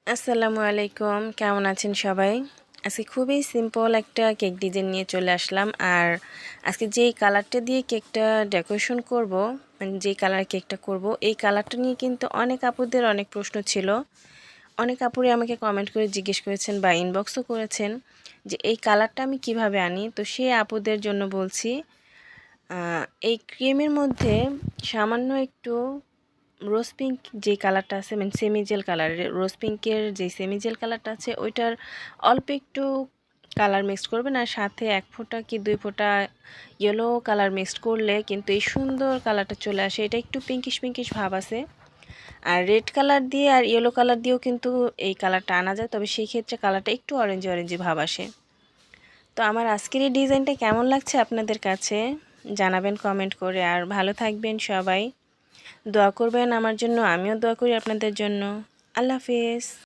আসসালামু আলাইকুম, কেমন আছেন সবাই? আজকে খুবই সিম্পল একটা কেক ডিজাইন নিয়ে চলে আসলাম। আর আজকে যেই কালারটা দিয়ে কেকটা ডেকোরেশন করব, মানে যেই কালার কেকটা করব, এই কালারটা নিয়ে কিন্তু অনেক আপুদের অনেক প্রশ্ন ছিল। অনেক আপুরে আমাকে কমেন্ট করে জিজ্ঞেস করেছেন বা ইনবক্সও করেছেন যে এই কালারটা আমি কিভাবে আনি। তো সেই আপুদের জন্য বলছি, এই ক্রিমের মধ্যে সামান্য একটু রোজ পিঙ্ক যে কালারটা আছে, মানে সেমিজেল কালারের রোজ পিঙ্কের যে সেমিজেল কালারটা আছে ওইটার অল্প একটু কালার মিক্সড করবেন, আর সাথে 1 ফোঁটা কি 2 ফোঁটা ইয়েলো কালার মিক্সড করলে কিন্তু এই সুন্দর কালারটা চলে আসে। এটা একটু পিঙ্কিশ পিঙ্কিশ ভাব আছে। আর রেড কালার দিয়ে আর ইয়েলো কালার দিয়েও কিন্তু এই কালারটা আনা যায়, তবে সেই ক্ষেত্রে কালারটা একটু অরেঞ্জ অরেঞ্জি ভাব আসে। তো আমার আজকের এই ডিজাইনটা কেমন লাগছে আপনাদের কাছে জানাবেন কমেন্ট করে। আর ভালো থাকবেন সবাই, দোয়া করবেন আমার জন্য, আমিও দোয়া করি আপনাদের জন্য। আল্লাহ হাফেজ।